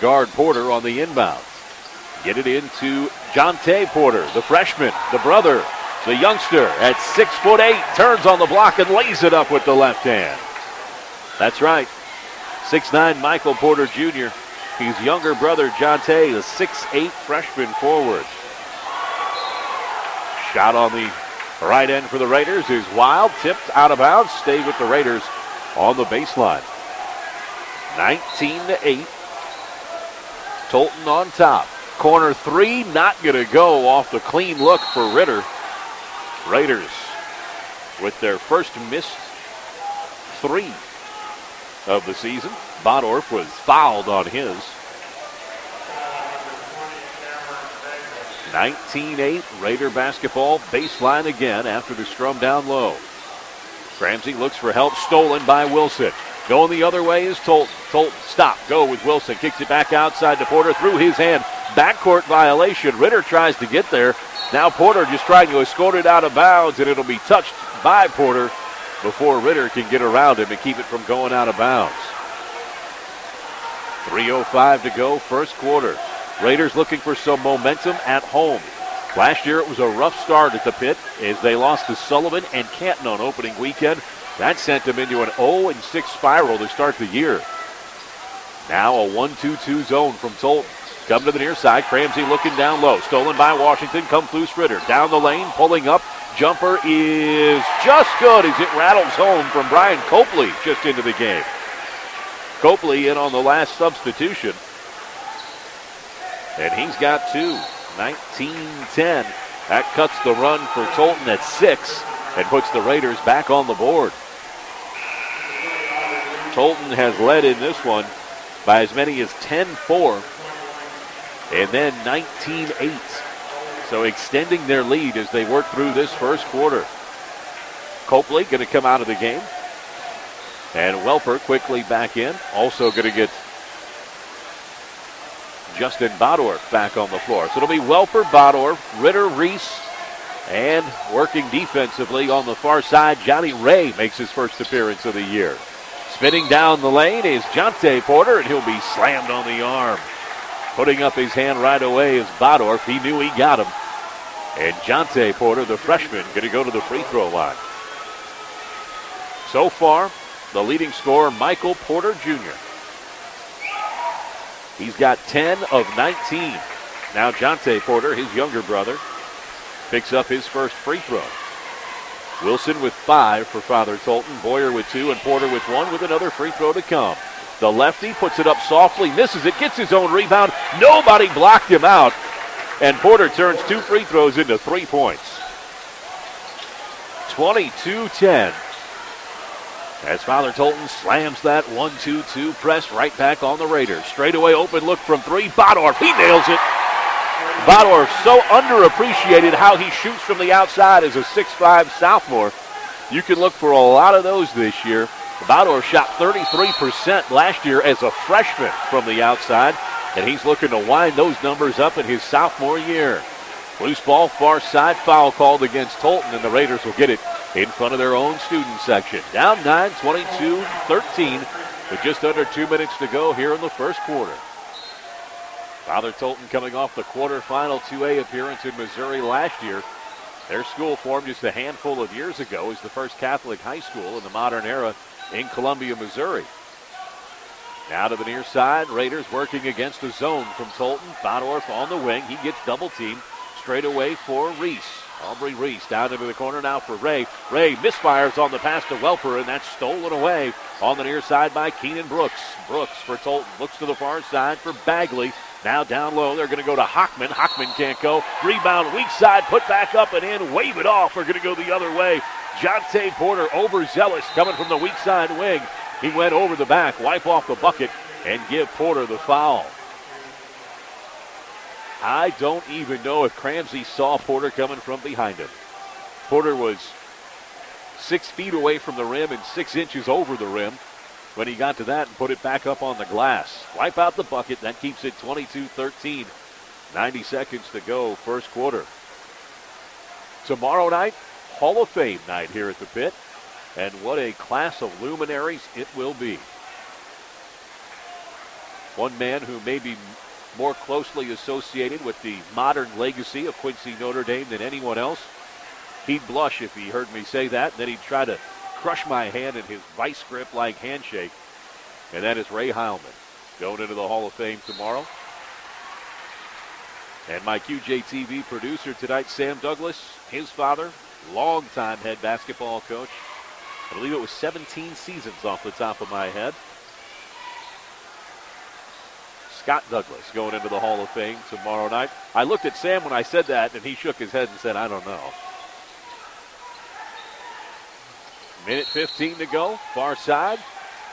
guard Porter on the inbound. Get it into Jonte Porter, the freshman, the brother, the youngster at 6'8", turns on the block and lays it up with the left hand. That's right. 6'9" Michael Porter Jr. His younger brother Jonte, the 6'8" freshman forward. Shot on the right end for the Raiders is wild, tipped out of bounds, stayed with the Raiders on the baseline. 19-8. Tolton on top. Corner three, not going to go off the clean look for Ritter. Raiders with their first missed three of the season. Bodorf was fouled on his. 19-8, Raider basketball, baseline again after the strum down low. Ramsey looks for help, stolen by Wilson. Going the other way is Tolton. Tolton, stop, go with Wilson. Kicks it back outside to Porter, through his hand. Backcourt violation. Ritter tries to get there. Now Porter just trying to escort it out of bounds, and it'll be touched by Porter before Ritter can get around him and keep it from going out of bounds. 3:05 to go, first quarter. Raiders looking for some momentum at home. Last year it was a rough start at the Pit as they lost to Sullivan and Canton on opening weekend. That sent them into an 0-6 spiral to start the year. Now a 1-2-2 zone from Tolton. Come to the near side. Ramsey looking down low. Stolen by Washington. Comes loose Ritter. Down the lane. Pulling up. Jumper is just good as it rattles home from Brian Copley just into the game. Copley in on the last substitution. And he's got two. 19-10. That cuts the run for Tolton at 6 and puts the Raiders back on the board. Tolton has led in this one by as many as 10-4 and then 19-8. So extending their lead as they work through this first quarter. Copley going to come out of the game. And Welper quickly back in. Also going to get Justin Bodorf back on the floor. So it'll be Welper, Bodorf, Ritter, Reese, and working defensively on the far side, Johnny Ray makes his first appearance of the year. Spinning down the lane is Jonte Porter, and he'll be slammed on the arm. Putting up his hand right away is Bodorf. He knew he got him. And Jonte Porter, the freshman, going to go to the free throw line. So far, the leading scorer, Michael Porter Jr. He's got 10 of 19. Now Jonte Porter, his younger brother, picks up his first free throw. Wilson with 5 for Father Tolton. Boyer with 2 and Porter with 1 with another free throw to come. The lefty puts it up softly, misses it, gets his own rebound. Nobody blocked him out. And Porter turns 2 free throws into 3 points. 22-10. As Father Tolton slams that 1-2-2 press right back on the Raiders. Straightaway open look from 3. Bodorf, he nails it. Bodorf so underappreciated how he shoots from the outside as a 6'5 sophomore. You can look for a lot of those this year. Bodorf shot 33% last year as a freshman from the outside, and he's looking to wind those numbers up in his sophomore year. Loose ball, far side, foul called against Tolton, and the Raiders will get it in front of their own student section. Down 9, 22-13, with just under 2 minutes to go here in the first quarter. Father Tolton coming off the quarterfinal 2A appearance in Missouri last year. Their school formed just a handful of years ago as the first Catholic high school in the modern era in Columbia, Missouri. Now to the near side, Raiders working against the zone from Tolton. Bodorf on the wing, he gets double teamed. Straight away for Reese. Aubrey Reese down into the corner now for Ray. Ray misfires on the pass to Welper, and that's stolen away on the near side by Keenan Brooks. Brooks for Tolton. Looks to the far side for Bagley. Now down low, they're going to go to Hockman. Hockman can't go. Rebound, weak side, put back up and in. Wave it off. We're going to go the other way. Jonte Porter overzealous coming from the weak side wing. He went over the back, wipe off the bucket, and give Porter the foul. I don't even know if Ramsey saw Porter coming from behind him. Porter was 6 feet away from the rim and 6 inches over the rim when he got to that and put it back up on the glass. Wipe out the bucket. That keeps it 22-13. 90 seconds to go, first quarter. Tomorrow night, Hall of Fame night here at the Pit. And what a class of luminaries it will be. one man who may be more closely associated with the modern legacy of Quincy Notre Dame than anyone else. He'd blush if he heard me say that. Then he'd try to crush my hand in his vice grip-like handshake. And that is Ray Heilman, going into the Hall of Fame tomorrow. And my QJTV producer tonight, Sam Douglas, his father, longtime head basketball coach. I believe it was 17 seasons off the top of my head. Scott Douglas going into the Hall of Fame tomorrow night. I looked at Sam when I said that, and he shook his head and said, I don't know. Minute 15 to go, far side.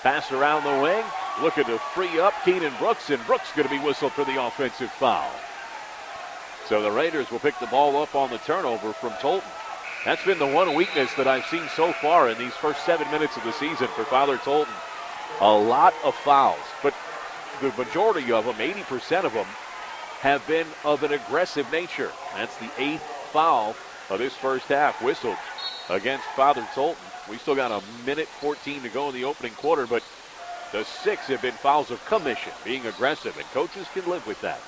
Pass around the wing, looking to free up Keenan Brooks, and Brooks going to be whistled for the offensive foul. So the Raiders will pick the ball up on the turnover from Tolton. That's been the one weakness that I've seen so far in these first 7 minutes of the season for Father Tolton. A lot of fouls, but the majority of them, 80% of them, have been of an aggressive nature. That's the 8th foul of this first half whistled against Father Tolton. We still got a minute 14 to go in the opening quarter, but the 6 have been fouls of commission, being aggressive, and coaches can live with that.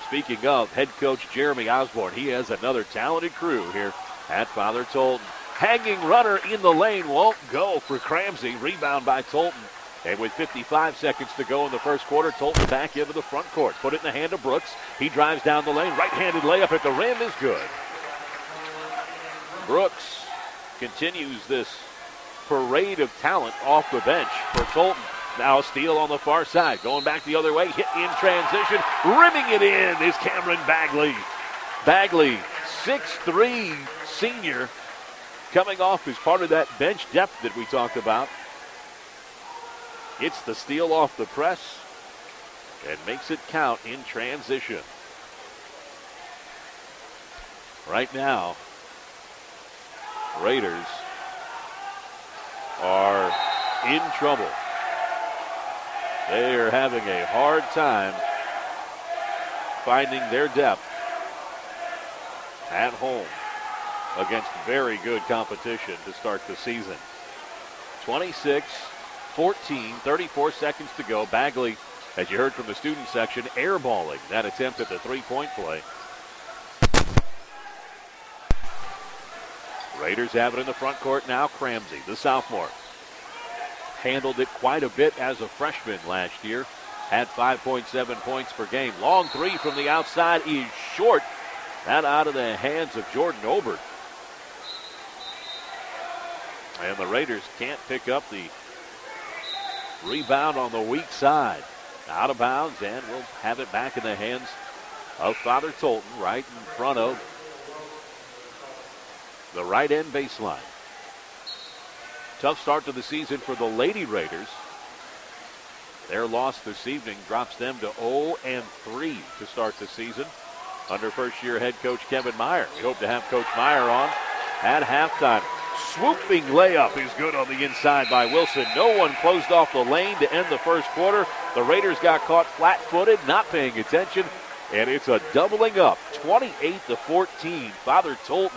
Speaking of head coach Jeremy Osborne, he has another talented crew here at Father Tolton. Hanging runner in the lane won't go for Cramsey. Rebound by Tolton. And with 55 seconds to go in the first quarter, Tolton back into the front court. Put it in the hand of Brooks. He drives down the lane. Right-handed layup at the rim is good. Brooks continues this parade of talent off the bench for Tolton. Now a steal on the far side. Going back the other way. Hit in transition. Rimming it in is Cameron Bagley. Bagley, 6'3", senior, coming off as part of that bench depth that we talked about. Gets the steal off the press and makes it count in transition. Right now, Raiders are in trouble. They are having a hard time finding their depth at home against very good competition to start the season. 26-14, 34 seconds to go. Bagley, as you heard from the student section, airballing that attempt at the three-point play. Raiders have it in the front court now. Cramsey, the sophomore, handled it quite a bit as a freshman last year. Had 5.7 points per game. Long three from the outside is short. That out of the hands of Jordan Obert. And the Raiders can't pick up the rebound on the weak side. Out of bounds, and we'll have it back in the hands of Father Tolton right in front of the right end baseline. Tough start to the season for the Lady Raiders. Their loss this evening drops them to 0-3 to start the season under first-year head coach Kevin Meyer. We hope to have Coach Meyer on at halftime. Swooping layup is good on the inside by Wilson. No one closed off the lane to end the first quarter. The Raiders got caught flat-footed, not paying attention, and it's a doubling up, 28-14. Father Tolton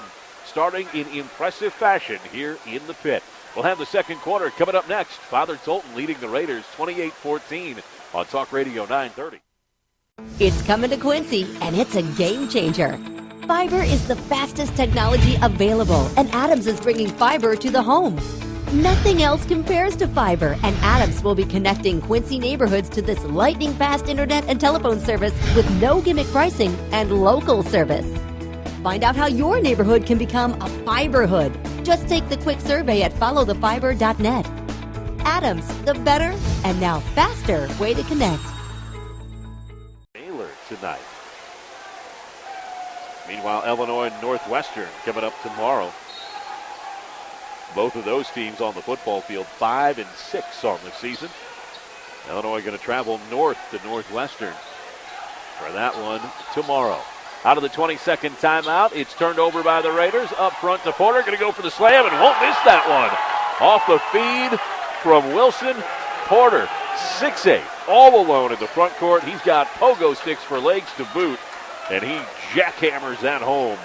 starting in impressive fashion here in the pit. We'll have the second quarter coming up next. Father Tolton leading the Raiders 28-14 on Talk Radio 930. It's coming to Quincy, and it's a game changer. Fiber is the fastest technology available, and Adams is bringing fiber to the home. Nothing else compares to fiber, and Adams will be connecting Quincy neighborhoods to this lightning-fast internet and telephone service with no gimmick pricing and local service. Find out how your neighborhood can become a fiberhood. Just take the quick survey at followthefiber.net. Adams, the better and now faster way to connect. Taylor tonight. Meanwhile, Illinois and Northwestern coming up tomorrow. Both of those teams on the football field 5-6 on the season. Illinois going to travel north to Northwestern for that one tomorrow. Out of the 22nd timeout, it's turned over by the Raiders. Up front to Porter, going to go for the slam and won't miss that one. Off the feed from Wilson. Porter, 6'8", all alone in the front court. He's got pogo sticks for legs to boot, and he jackhammers that home.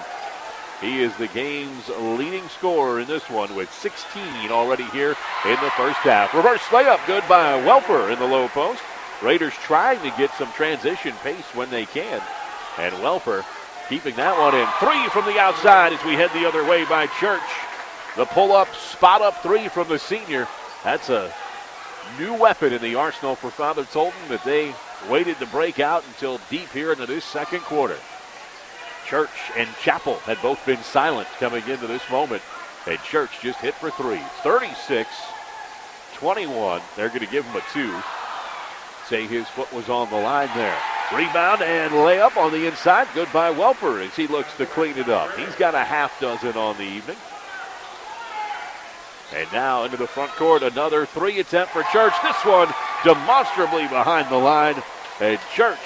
He is the game's leading scorer in this one with 16 already here in the first half. Reverse layup good by Welper in the low post. Raiders trying to get some transition pace when they can. And Welper keeping that one in. 3 from the outside as we head the other way by Church. The pull-up, spot-up 3 from the senior. That's a new weapon in the arsenal for Father Tolton that they waited to break out until deep here into this second quarter. Church and Chappell had both been silent coming into this moment. And Church just hit for 3. 36-21. They're going to give him a 2. Say his foot was on the line there. Rebound and layup on the inside. Good by Welper as he looks to clean it up. He's got a half dozen on the evening. And now into the front court, another 3 attempt for Church. This one demonstrably behind the line. And Church,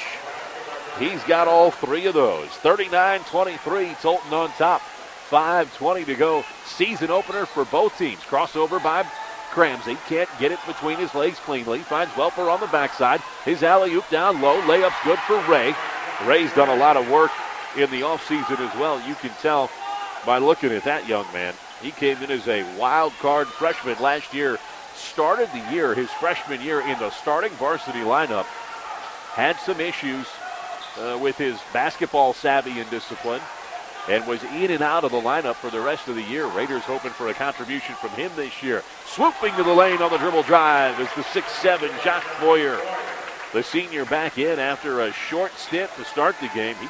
he's got all 3 of those. 39-23, Tolton on top. 5:20 to go. Season opener for both teams. Crossover by Cramsey. Can't get it between his legs cleanly. Finds Welper on the backside. His alley-oop down low. Layup's good for Ray. Ray's done a lot of work in the offseason as well. You can tell by looking at that young man. He came in as a wild card freshman last year. Started the year, his freshman year, in the starting varsity lineup. Had some issues with his basketball savvy and discipline. And was in and out of the lineup for the rest of the year. Raiders hoping for a contribution from him this year. Swooping to the lane on the dribble drive is the 6'7" Josh Boyer. The senior back in after a short stint to start the game. He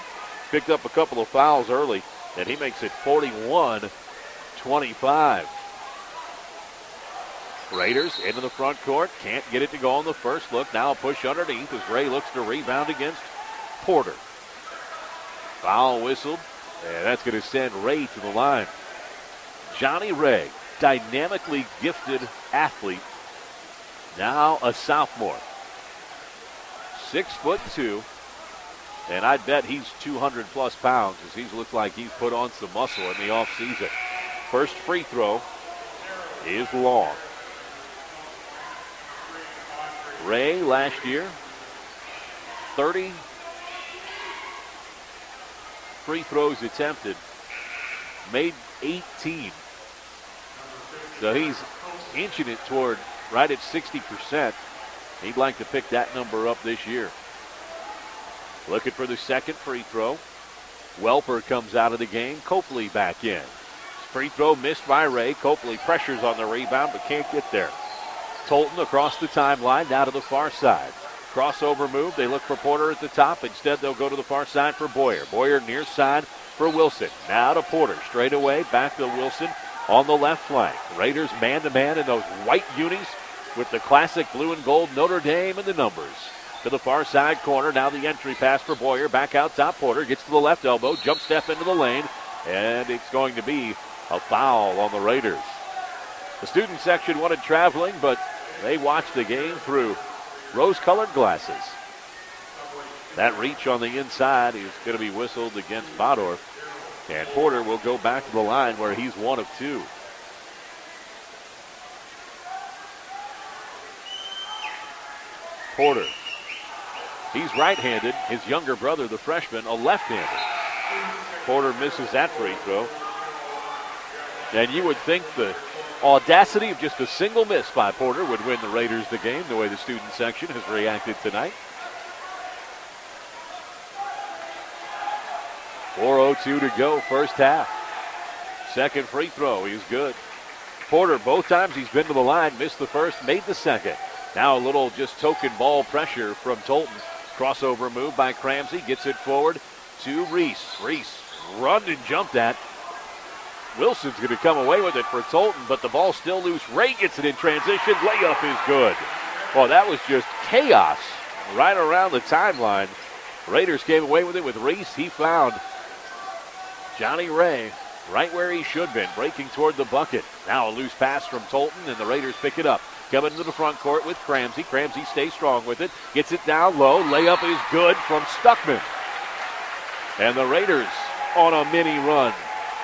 picked up a couple of fouls early, and he makes it 41-25. Raiders into the front court. Can't get it to go on the first look. Now a push underneath as Ray looks to rebound against Porter. Foul whistled. And that's going to send Ray to the line. Johnny Ray, dynamically gifted athlete, now a sophomore. 6'2", and I bet he's 200-plus pounds as he's looked like he's put on some muscle in the offseason. First free throw is long. Ray last year, 30 free throws attempted, made 18. So he's inching it toward right at 60%. He'd like to pick that number up this year. Looking for the second free throw. Welper comes out of the game. Copley back in. Free throw missed by Ray. Copley pressures on the rebound but can't get there. Tolton across the timeline, now to the far side. Crossover move. They look for Porter at the top. Instead, they'll go to the far side for Boyer. Boyer near side for Wilson. Now to Porter. Straight away. Back to Wilson on the left flank. Raiders man-to-man in those white unis with the classic blue and gold Notre Dame and the numbers. To the far side corner. Now the entry pass for Boyer. Back out top. Porter gets to the left elbow. Jump step into the lane. And it's going to be a foul on the Raiders. The student section wanted traveling, but they watched the game through rose-colored glasses. That reach on the inside is going to be whistled against Badorf. And Porter will go back to the line where he's 1 of 2. Porter. He's right-handed. His younger brother, the freshman, a left-hander. Porter misses that free throw. And you would think the audacity of just a single miss by Porter would win the Raiders the game, the way the student section has reacted tonight. 4:02 to go, first half. Second free throw is good. Porter, both times he's been to the line, missed the first, made the second. Now a little just token ball pressure from Tolton. Crossover move by Cramsey, gets it forward to Reese. Reese run and jumped at. Wilson's going to come away with it for Tolton, but the ball's still loose. Ray gets it in transition. Layup is good. Well, that was just chaos right around the timeline. Raiders came away with it with Reese. He found Johnny Ray right where he should have been, breaking toward the bucket. Now a loose pass from Tolton, and the Raiders pick it up. Coming into the front court with Cramsey. Cramsey stays strong with it. Gets it down low. Layup is good from Stuckman. And the Raiders on a mini run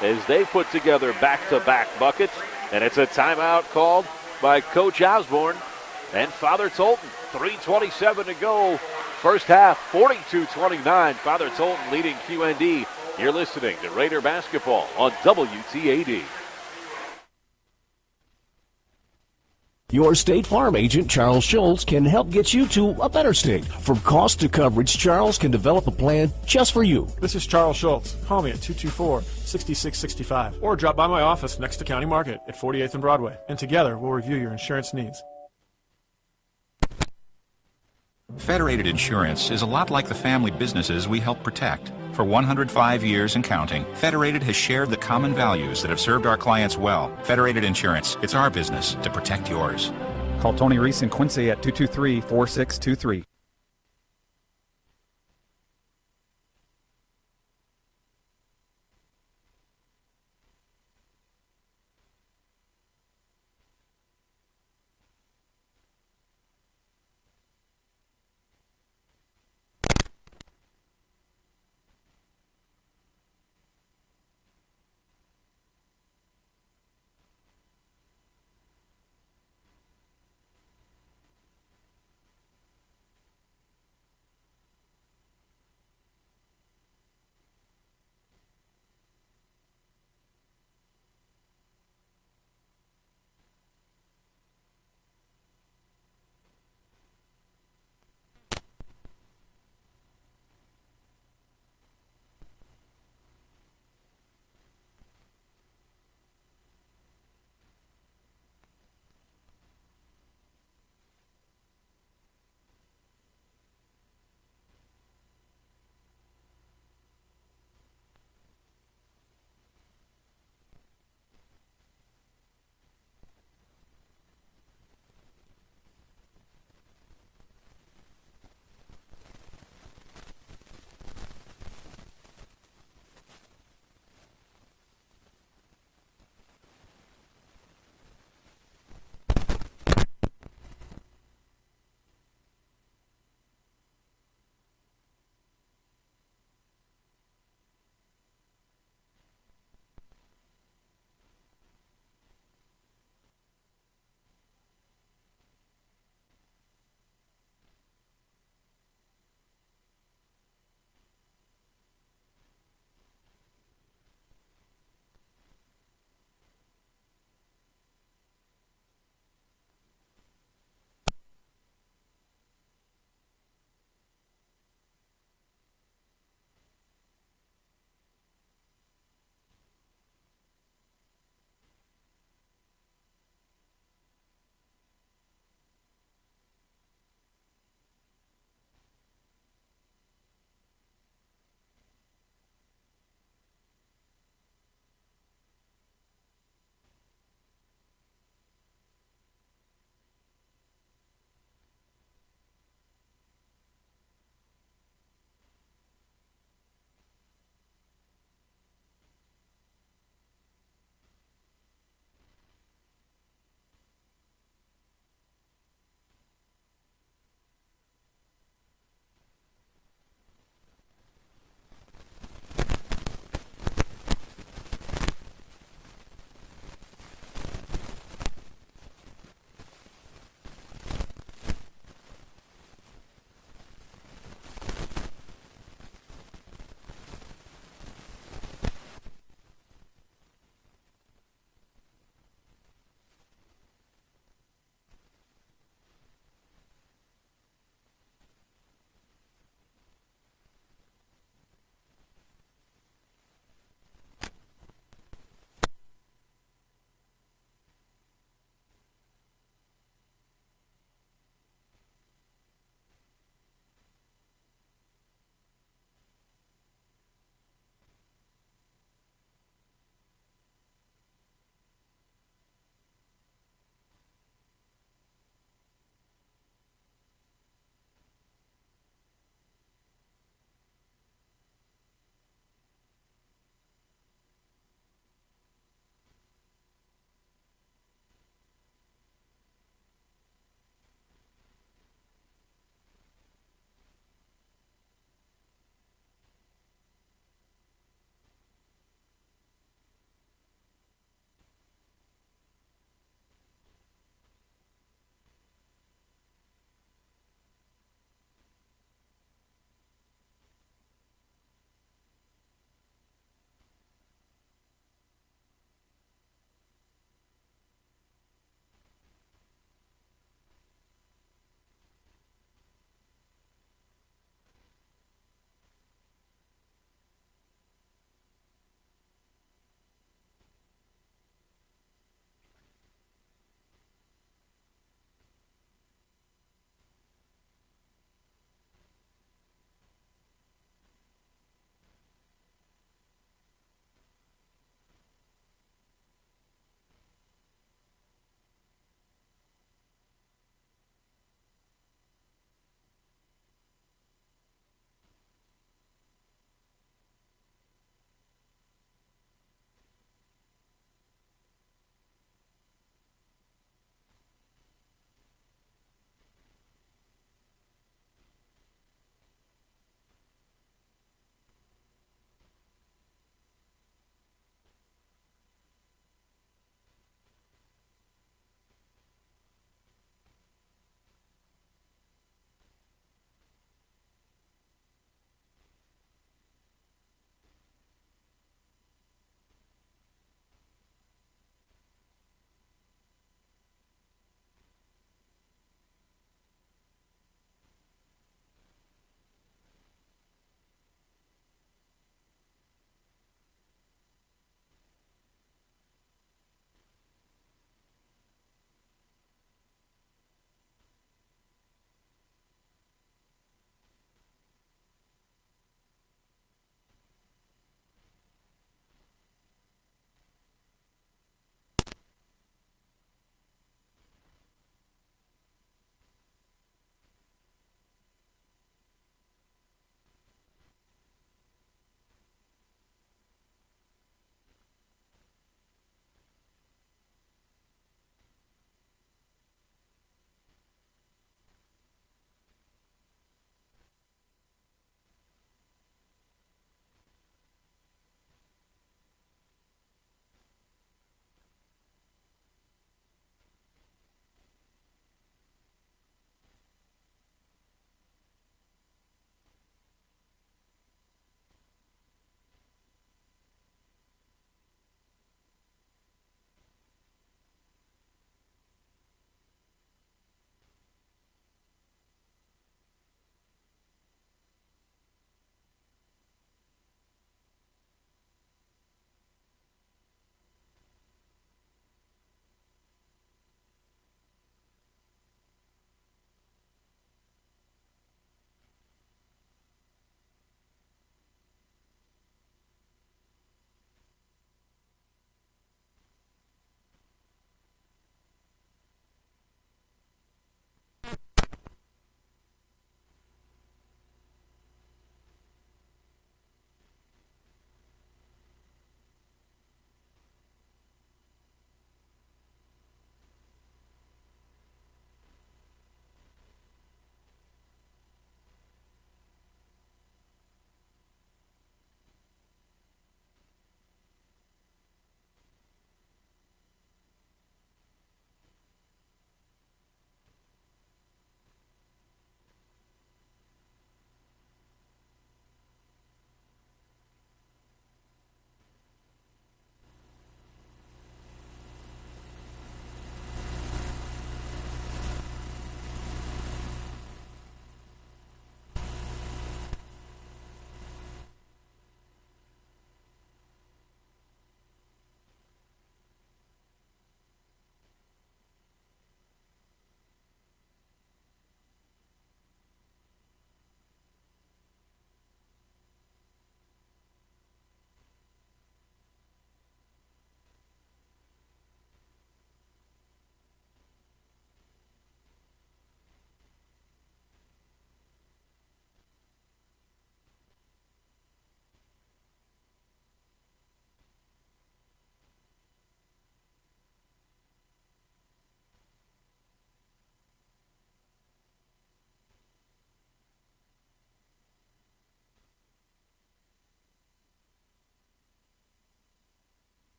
as they put together back-to-back buckets. And it's a timeout called by Coach Osborne and Father Tolton. 3:27 to go. First half, 42-29. Father Tolton leading QND. You're listening to Raider Basketball on WTAD. Your State Farm agent, Charles Schultz, can help get you to a better state. From cost to coverage, Charles can develop a plan just for you. This is Charles Schultz. Call me at 224-6665 or drop by my office next to County Market at 48th and Broadway, and together we'll review your insurance needs. Federated Insurance is a lot like the family businesses we help protect. For 105 years and counting, Federated has shared the common values that have served our clients well. Federated Insurance, it's our business to protect yours. Call Tony Reese and Quincy at 223-4623.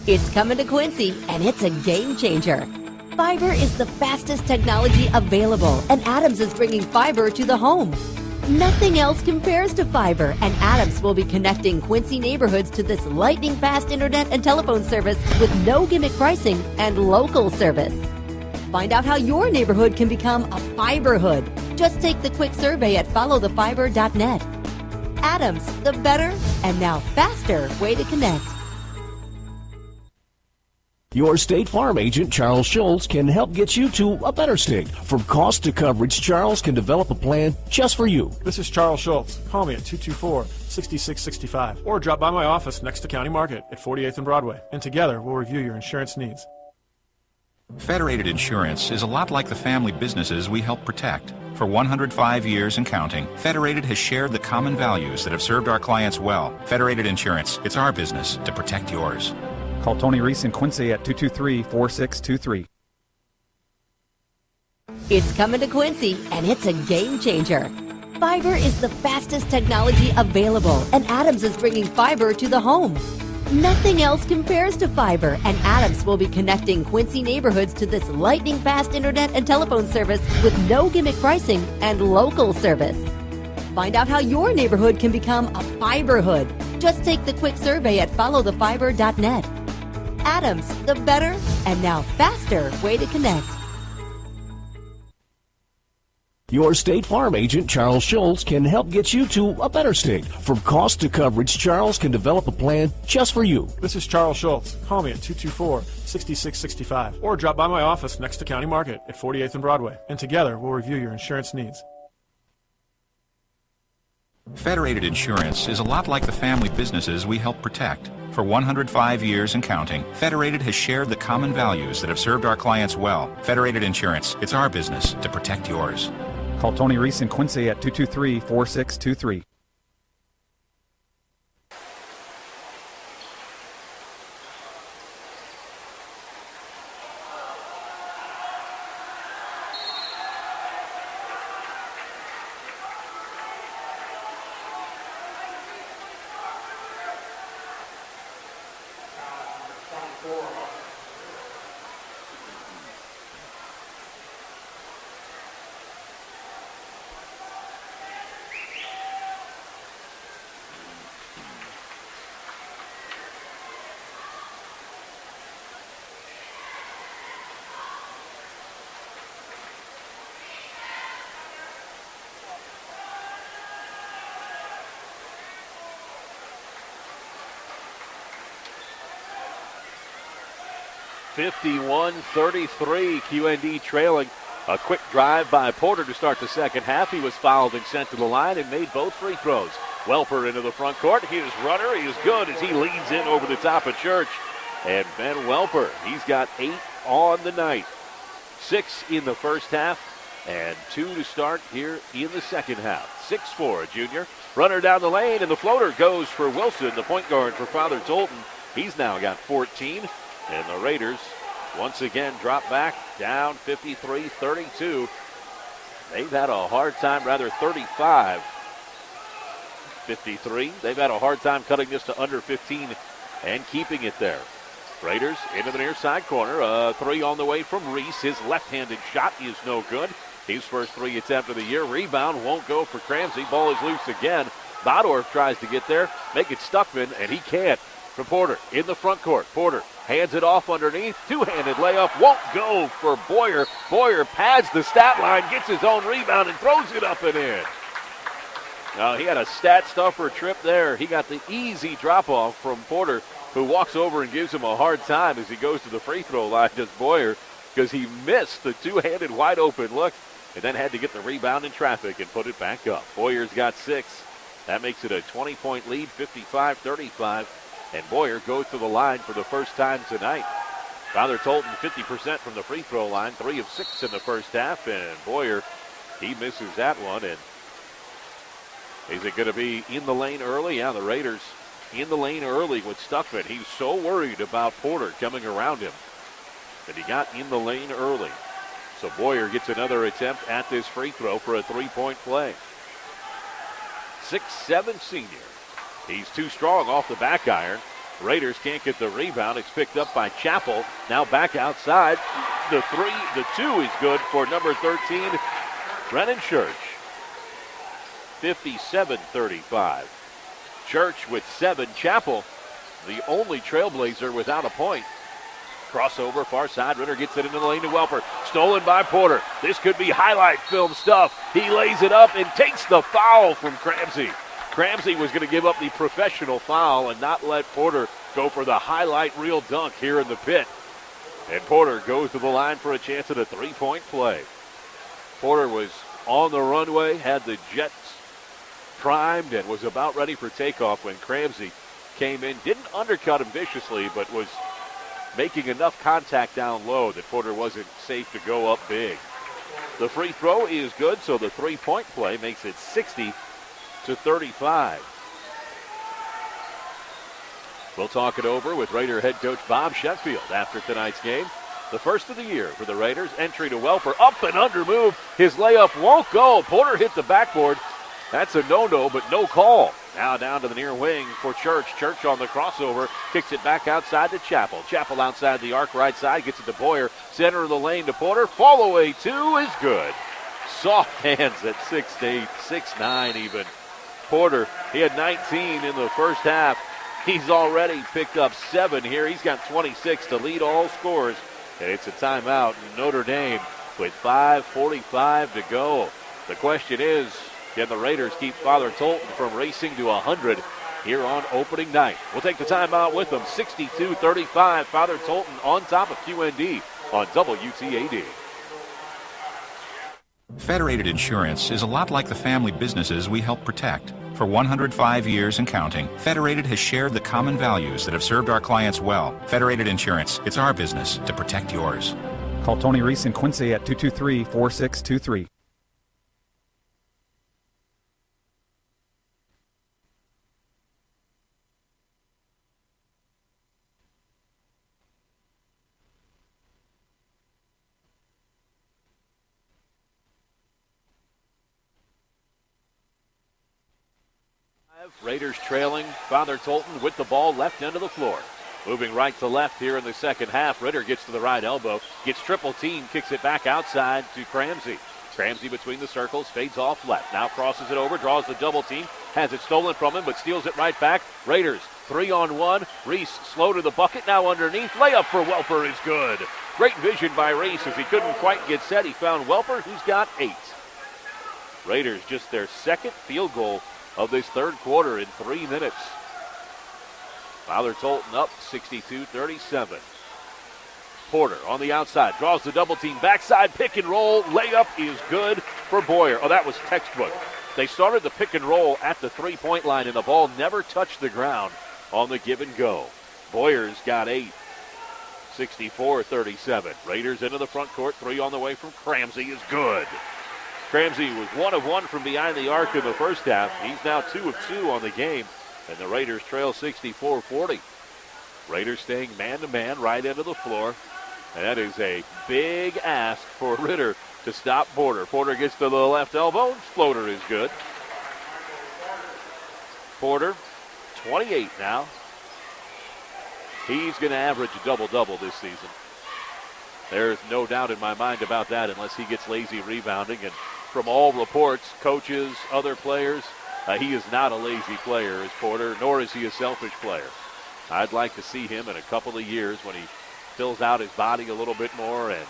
It's coming to Quincy, and it's a game changer. Fiber is the fastest technology available, and Adams is bringing fiber to the home. Nothing else compares to fiber, and Adams will be connecting Quincy neighborhoods to this lightning-fast internet and telephone service with no gimmick pricing and local service. Find out how your neighborhood can become a fiberhood. Just take the quick survey at followthefiber.net. Adams, the better and now faster way to connect. Your State Farm agent, Charles Schultz, can help get you to a better state. From cost to coverage, Charles can develop a plan just for you. This is Charles Schultz. Call me at 224-6665 or drop by my office next to County Market at 48th and Broadway. And together we'll review your insurance needs. Federated Insurance is a lot like the family businesses we help protect. For 105 years and counting, Federated has shared the common values that have served our clients well. Federated Insurance, it's our business to protect yours. Call Tony Reese in Quincy at 223-4623. It's coming to Quincy, and it's a game changer. Fiber is the fastest technology available, and Adams is bringing fiber to the home. Nothing else compares to fiber, and Adams will be connecting Quincy neighborhoods to this lightning-fast internet and telephone service with no gimmick pricing and local service. Find out how your neighborhood can become a fiberhood. Just take the quick survey at followthefiber.net. Adams, the better and now faster way to connect. Your State Farm agent, Charles Schultz, can help get you to a better state. From cost to coverage, Charles can develop a plan just for you. This is Charles Schultz. Call me at 224-6665 or drop by my office next to County Market at 48th and Broadway. And together we'll review your insurance needs. Federated Insurance is a lot like the family businesses we help protect. For 105 years and counting, Federated has shared the common values that have served our clients well. Federated Insurance, it's our business to protect yours. Call Tony Reese in Quincy at 223-4623. (51-33), QND trailing. A quick drive by Porter to start the second half. He was fouled and sent to the line and made both free throws. Welper into the front court. His runner, he is good as he leads in over the top of Church. And Ben Welper, he's got 8 on the night. 6 in the first half and 2 to start here in the second half. 6'4", a junior. Runner down the lane, and the floater goes for Wilson, the point guard for Father Tolton. He's now got 14. And the Raiders once again drop back down 53-32. They've had a hard time, 35-53. They've had a hard time cutting this to under 15 and keeping it there. Raiders into the near side corner. A 3 on the way from Reese. His left-handed shot is no good. His first 3 attempt of the year. Rebound won't go for Cramsey. Ball is loose again. Bodorf tries to get there, make it Stuckman, and he can't. For Porter in the front court. Porter hands it off underneath. Two-handed layup won't go for Boyer. Boyer pads the stat line, gets his own rebound, and throws it up and in. Now, he had a stat stuffer trip there. He got the easy drop-off from Porter, who walks over and gives him a hard time as he goes to the free throw line, does Boyer, because he missed the two-handed wide-open look and then had to get the rebound in traffic and put it back up. Boyer's got 6. That makes it a 20-point lead, 55-35. And Boyer goes to the line for the first time tonight. Father Tolton 50% from the free throw line, 3 of 6 in the first half. And Boyer, he misses that one. And is it going to be in the lane early? Yeah, the Raiders in the lane early with Stuckman. He's so worried about Porter coming around him that he got in the lane early. So Boyer gets another attempt at this free throw for a 3-point play. 6'7" senior. He's too strong off the back iron. Raiders can't get the rebound. It's picked up by Chappell. Now back outside. The two is good for number 13, Brennan Church. 57-35. Church with 7. Chappell, the only Trailblazer without a point. Crossover, far side. Ritter gets it into the lane to Welper. Stolen by Porter. This could be highlight film stuff. He lays it up and takes the foul from Cramsey. Cramsey was going to give up the professional foul and not let Porter go for the highlight reel dunk here in the pit. And Porter goes to the line for a chance at a three-point play. Porter was on the runway, had the Jets primed, and was about ready for takeoff when Cramsey came in. Didn't undercut him viciously, but was making enough contact down low that Porter wasn't safe to go up big. The free throw is good, so the three-point play makes it 60-35. We'll talk it over with Raider head coach Bob Sheffield after tonight's game. The first of the year for the Raiders. Entry to Welper. Up and under move. His layup won't go. Porter hit the backboard. That's a no-no, but no call. Now down to the near wing for Church. Church on the crossover. Kicks it back outside to Chappell. Chappell outside the arc right side. Gets it to Boyer. Center of the lane to Porter. Fall away two is good. Soft hands at 6'8", 6'9" even. Porter, he had 19 in the first half. He's already picked up 7 here. He's got 26 to lead all scores. And it's a timeout. Notre Dame with 5:45 to go. The question is, can the Raiders keep Father Tolton from racing to 100 here on opening night? We'll take the timeout with them. 62-35. Father Tolton on top of QND on WTAD. Federated Insurance is a lot like the family businesses we help protect. For 105 years and counting, Federated has shared the common values that have served our clients well. Federated Insurance, it's our business to protect yours. Call Tony Reese in Quincy at 223-4623. Raiders trailing. Father Tolton with the ball left end of the floor. Moving right to left here in the second half. Ritter gets to the right elbow. Gets triple team. Kicks it back outside to Cramsey. Cramsey between the circles. Fades off left. Now crosses it over. Draws the double team. Has it stolen from him, but steals it right back. Raiders 3-on-1. Reese slow to the bucket. Now underneath. Layup for Welper is good. Great vision by Reese as he couldn't quite get set. He found Welper, who's got 8. Raiders just their second field goal of this third quarter in 3 minutes. Father Tolton up 62-37. Porter on the outside, draws the double team, backside pick and roll, layup is good for Boyer. Oh, that was textbook. They started the pick and roll at the three-point line, and the ball never touched the ground on the give and go. Boyer's got 8. 64-37. Raiders into the front court, 3 on the way from Cramsey is good. Cramsey was 1 of 1 from behind the arc in the first half. He's now 2 of 2 on the game, and the Raiders trail 64-40. Raiders staying man-to-man right into the floor, and that is a big ask for Ritter to stop Porter. Porter gets to the left elbow. Floater is good. Porter, 28 now. He's going to average a double-double this season. There's no doubt in my mind about that unless he gets lazy rebounding. And from all reports, coaches, other players, he is not a lazy player as Porter, nor is he a selfish player. I'd like to see him in a couple of years when he fills out his body a little bit more and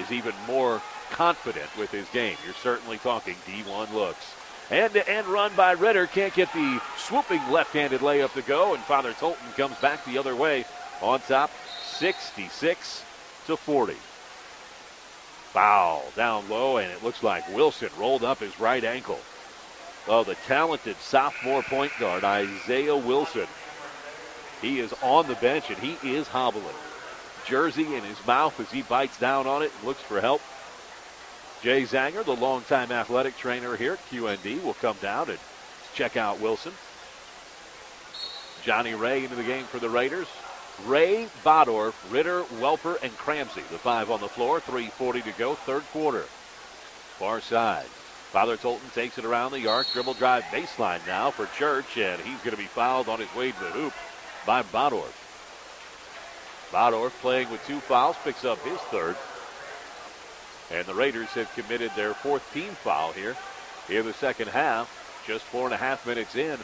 is even more confident with his game. You're certainly talking D1 looks. End-to-end run by Ritter. Can't get the swooping left-handed layup to go, and Father Tolton comes back the other way on top, 66-40. Foul down low, and it looks like Wilson rolled up his right ankle. Oh, the talented sophomore point guard, Isaiah Wilson. He is on the bench, and he is hobbling. Jersey in his mouth as he bites down on it and looks for help. Jay Zanger, the longtime athletic trainer here at QND, will come down and check out Wilson. Johnny Ray into the game for the Raiders. Ray, Bodorf, Ritter, Welper, and Cramsey, the 5 on the floor. 3:40 to go, third quarter. Far side. Father Tolton takes it around the arc. Dribble drive baseline now for Church, and he's going to be fouled on his way to the hoop. by Bodorf. Bodorf playing with 2 fouls, picks up his third. And the Raiders have committed their 4th team foul here in the second half. Just 4.5 minutes in.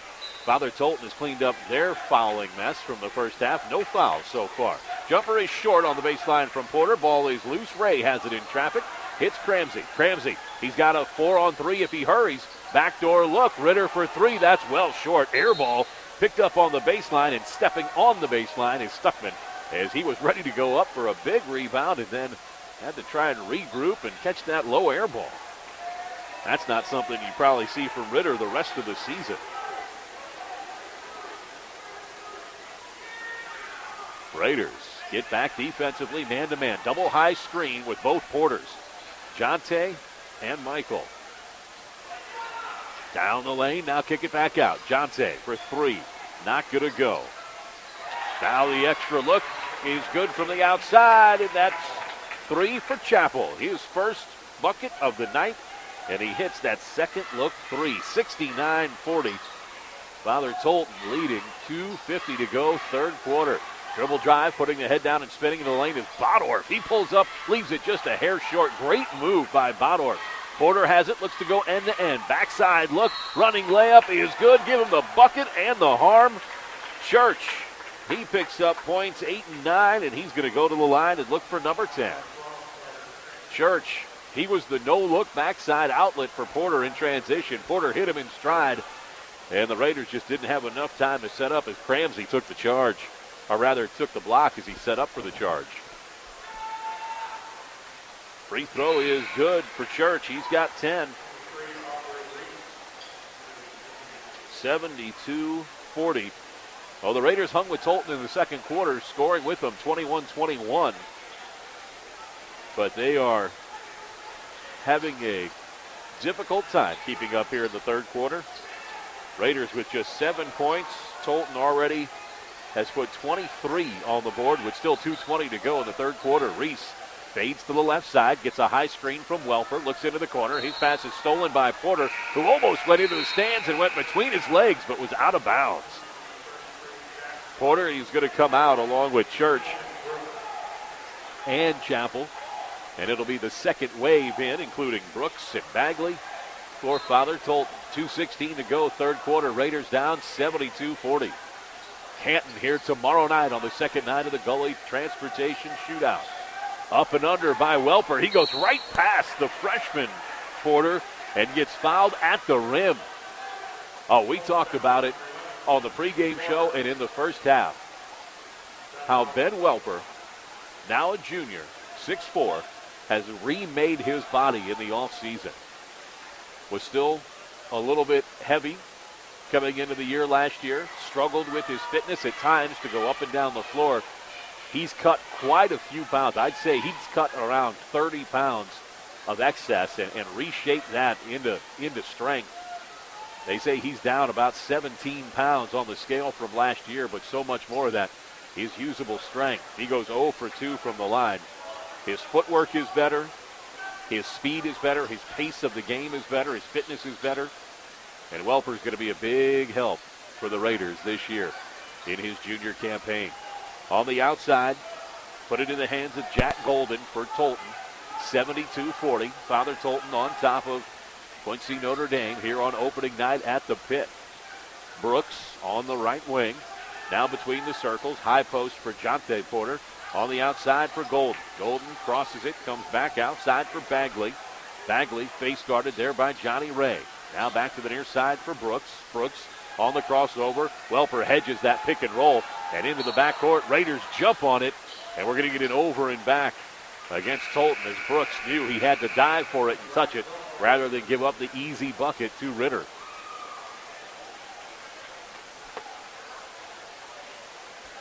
Father Tolton has cleaned up their fouling mess from the first half. No fouls so far. Jumper is short on the baseline from Porter. Ball is loose. Ray has it in traffic. Hits Cramsey. Cramsey, he's got a 4-on-3 if he hurries. Backdoor look. Ritter for 3. That's well short. Air ball picked up on the baseline, and stepping on the baseline is Stuckman as he was ready to go up for a big rebound and then had to try and regroup and catch that low air ball. That's not something you probably see from Ritter the rest of the season. Raiders get back defensively, man-to-man. Double high screen with both Porters, Jonte and Michael. Down the lane, now kick it back out. Jonte for 3, not going to go. Now the extra look is good from the outside, and that's 3 for Chappell. His first bucket of the night, and he hits that second look 3. 69-40. Father Tolton leading, 2:50 to go, third quarter. Dribble drive, putting the head down and spinning in the lane is Bodorf. He pulls up, leaves it just a hair short. Great move by Bodorf. Porter has it, looks to go end to end. Backside look, running layup is good. Give him the bucket and the harm. Church, he picks up points 8 and 9, and he's going to go to the line and look for number 10. Church, he was the no-look backside outlet for Porter in transition. Porter hit him in stride, and the Raiders just didn't have enough time to set up as Cramsey took the charge. Or rather, took the block as he set up for the charge. Free throw is good for Church. He's got 10. 72-40. Well, the Raiders hung with Tolton in the second quarter, scoring with them 21-21. But they are having a difficult time keeping up here in the third quarter. Raiders with just 7 points. Tolton already has put 23 on the board with still 2:20 to go in the third quarter. Reese fades to the left side, gets a high screen from Welper, looks into the corner. His pass is stolen by Porter, who almost went into the stands and went between his legs, but was out of bounds. Porter, he's going to come out along with Church and Chappell, and it'll be the second wave in, including Brooks and Bagley for Father Tolton. 2:16 to go, third quarter. Raiders down 72-40. Canton here tomorrow night on the second night of the Gully Transportation Shootout. Up and under by Welper. He goes right past the freshman Porter and gets fouled at the rim. Oh, we talked about it on the pregame show and in the first half. How Ben Welper, now a junior, 6'4", has remade his body in the offseason. Was still a little bit heavy coming into the year last year, struggled with his fitness at times to go up and down the floor. He's cut quite a few pounds. I'd say he's cut around 30 pounds of excess and reshaped that into strength. They say he's down about 17 pounds on the scale from last year, but so much more of that is usable strength. He goes 0 for 2 from the line. His footwork is better. His speed is better. His pace of the game is better. His fitness is better. And Welper's going to be a big help for the Raiders this year in his junior campaign. On the outside, put it in the hands of Jack Golden for Tolton. 72-40. Father Tolton on top of Quincy Notre Dame here on opening night at the Pit. Brooks on the right wing. Now between the circles. High post for Jonte Porter. On the outside for Golden. Golden crosses it, comes back outside for Bagley. Bagley face guarded there by Johnny Ray. Now back to the near side for Brooks. Brooks on the crossover. Welper hedges that pick and roll and into the backcourt. Raiders jump on it, and we're going to get it over and back against Tolton as Brooks knew he had to dive for it and touch it rather than give up the easy bucket to Ritter.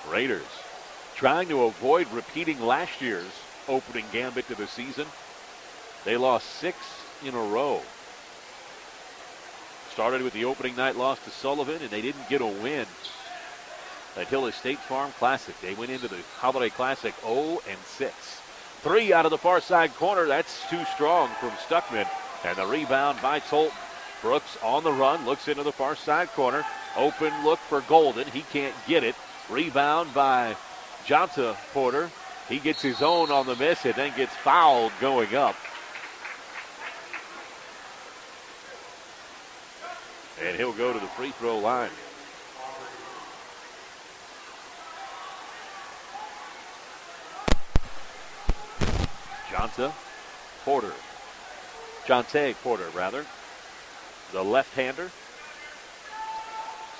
Raiders trying to avoid repeating last year's opening gambit to the season. They lost 6 in a row. Started with the opening night loss to Sullivan, and they didn't get a win until the State Farm Classic. They went into the Holiday Classic 0-6. 3 out of the far side corner. That's too strong from Stuckman. And the rebound by Tolton. Brooks on the run, looks into the far side corner. Open look for Golden. He can't get it. Rebound by Jonta Porter. He gets his own on the miss and then gets fouled going up. And he'll go to the free throw line. Jonte Porter, the left-hander.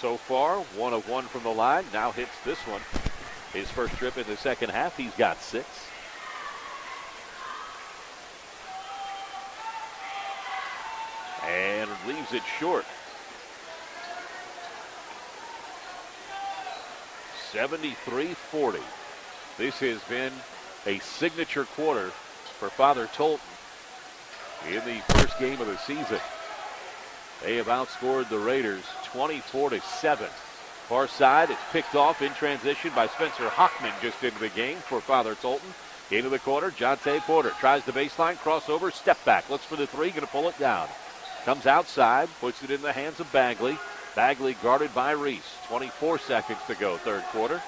So far, 1 of 1 from the line. Now hits this one. His first trip in the second half, he's got 6. And leaves it short. 73-40. This has been a signature quarter for Father Tolton in the first game of the season. They have outscored the Raiders 24-7. Far side, it's picked off in transition by Spencer Hockman just into the game for Father Tolton. Into the corner, Jonte Porter tries the baseline, crossover, step back, looks for the three, going to pull it down. Comes outside, puts it in the hands of Bagley. Bagley guarded by Reese. 24 seconds to go, third quarter.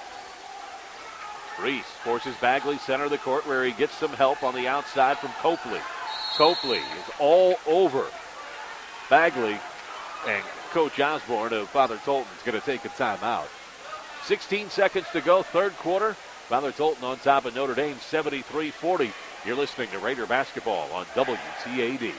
Reese forces Bagley center of the court where he gets some help on the outside from Copley. Copley is all over Bagley, and Coach Osborne of Father Tolton is going to take a timeout. 16 seconds to go, third quarter. Father Tolton on top of Notre Dame, 73-40. You're listening to Raider basketball on WTAD.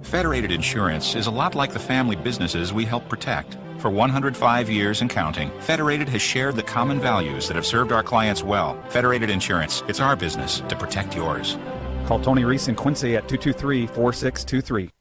Federated Insurance is a lot like the family businesses we help protect. For 105 years and counting, Federated has shared the common values that have served our clients well. Federated Insurance, it's our business to protect yours. Call Tony Reese in Quincy at 223-4623.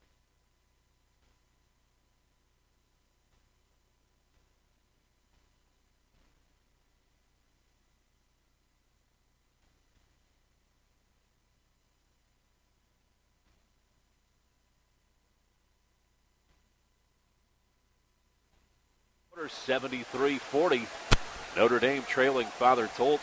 Quarter 73-40. Notre Dame trailing Father Tolton.